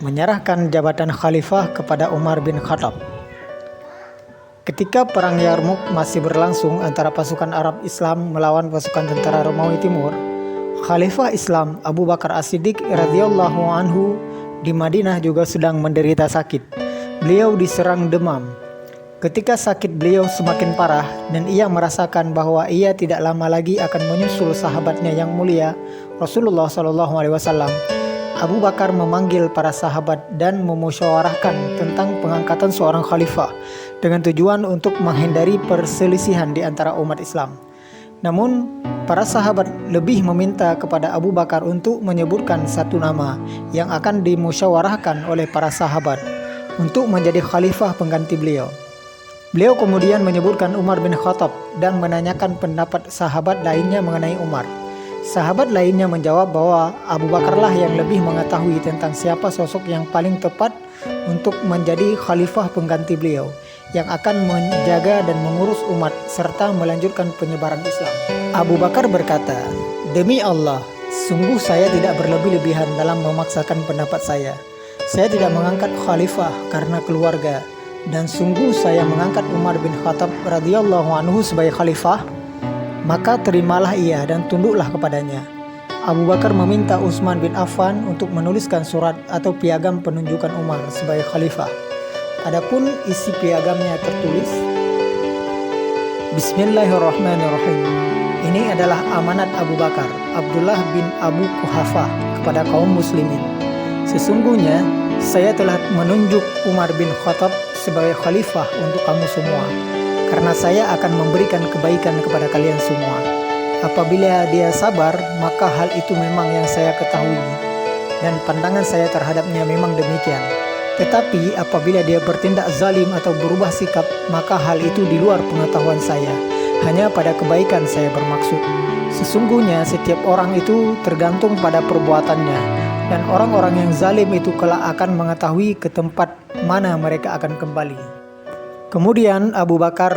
menyerahkan jabatan khalifah kepada Umar bin Khattab. Ketika perang Yarmuk masih berlangsung antara pasukan Arab Islam melawan pasukan tentara Romawi Timur, Khalifah Islam Abu Bakar As-Siddiq radhiyallahu anhu di Madinah juga sedang menderita sakit. Beliau diserang demam. Ketika sakit beliau semakin parah dan ia merasakan bahwa ia tidak lama lagi akan menyusul sahabatnya yang mulia Rasulullah SAW, Abu Bakar memanggil para sahabat dan memusyawarahkan tentang pengangkatan seorang khalifah dengan tujuan untuk menghindari perselisihan di antara umat Islam. Namun, para sahabat lebih meminta kepada Abu Bakar untuk menyebutkan satu nama yang akan dimusyawarahkan oleh para sahabat untuk menjadi khalifah pengganti beliau. Beliau kemudian menyebutkan Umar bin Khattab dan menanyakan pendapat sahabat lainnya mengenai Umar. Sahabat lainnya menjawab bahwa Abu Bakarlah yang lebih mengetahui tentang siapa sosok yang paling tepat untuk menjadi khalifah pengganti beliau, yang akan menjaga dan mengurus umat serta melanjutkan penyebaran Islam. Abu Bakar berkata, "Demi Allah, sungguh saya tidak berlebih-lebihan dalam memaksakan pendapat saya. Saya tidak mengangkat khalifah karena keluarga, dan sungguh saya mengangkat Umar bin Khattab radhiyallahu anhu sebagai khalifah, maka terimalah ia dan tunduklah kepadanya." Abu Bakar meminta Utsman bin Affan untuk menuliskan surat atau piagam penunjukan Umar sebagai khalifah. Adapun isi piagamnya tertulis, Bismillahirrahmanirrahim. Ini adalah amanat Abu Bakar, Abdullah bin Abu Quhafah kepada kaum muslimin. Sesungguhnya saya telah menunjuk Umar bin Khattab sebagai khalifah untuk kamu semua, karena saya akan memberikan kebaikan kepada kalian semua. Apabila dia sabar, maka hal itu memang yang saya ketahui, dan pandangan saya terhadapnya memang demikian. Tetapi apabila dia bertindak zalim atau berubah sikap, maka hal itu di luar pengetahuan saya. Hanya pada kebaikan saya bermaksud. Sesungguhnya setiap orang itu tergantung pada perbuatannya, dan orang-orang yang zalim itu kelak akan mengetahui ke tempat mana mereka akan kembali. Kemudian Abu Bakar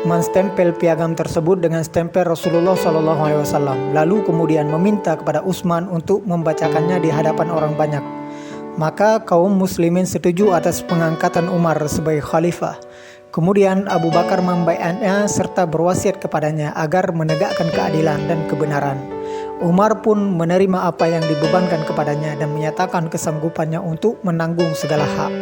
menstempel piagam tersebut dengan stempel Rasulullah SAW, lalu kemudian meminta kepada Utsman untuk membacakannya di hadapan orang banyak. Maka kaum muslimin setuju atas pengangkatan Umar sebagai khalifah. Kemudian Abu Bakar membaiatnya serta berwasiat kepadanya agar menegakkan keadilan dan kebenaran. Umar pun menerima apa yang dibebankan kepadanya dan menyatakan kesanggupannya untuk menanggung segala hak.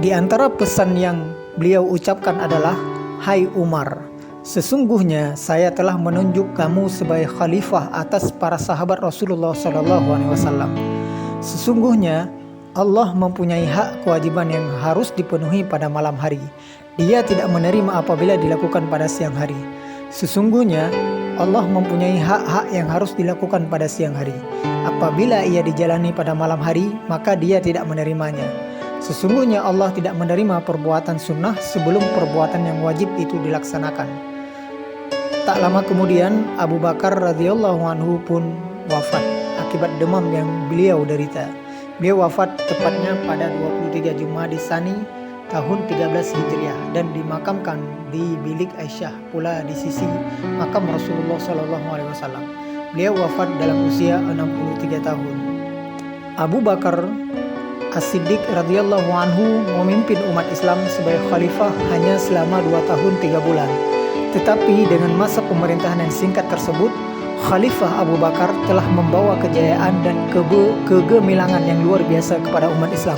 Di antara pesan yang beliau ucapkan adalah, "Hai Umar, sesungguhnya saya telah menunjuk kamu sebagai khalifah atas para sahabat Rasulullah SAW. Sesungguhnya Allah mempunyai hak kewajiban yang harus dipenuhi pada malam hari. Dia tidak menerima apabila dilakukan pada siang hari. Sesungguhnya Allah mempunyai hak-hak yang harus dilakukan pada siang hari. Apabila ia dijalani pada malam hari, maka dia tidak menerimanya. Sesungguhnya Allah tidak menerima perbuatan sunnah sebelum perbuatan yang wajib itu dilaksanakan." Tak lama kemudian Abu Bakar radhiyallahu anhu pun wafat akibat demam yang beliau derita. Beliau wafat tepatnya pada 23 Jumadis Tsani tahun 13 Hijriah dan dimakamkan di bilik Aisyah, pula di sisi makam Rasulullah SAW. Beliau wafat dalam usia 63 tahun. Abu Bakar As-Siddiq radhiyallahu anhu memimpin umat Islam sebagai khalifah hanya selama 2 tahun 3 bulan. Tetapi dengan masa pemerintahan yang singkat tersebut, Khalifah Abu Bakar telah membawa kejayaan dan kegemilangan yang luar biasa kepada umat Islam,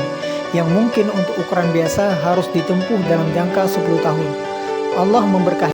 yang mungkin untuk ukuran biasa harus ditempuh dalam jangka 10 tahun. Allah memberkahi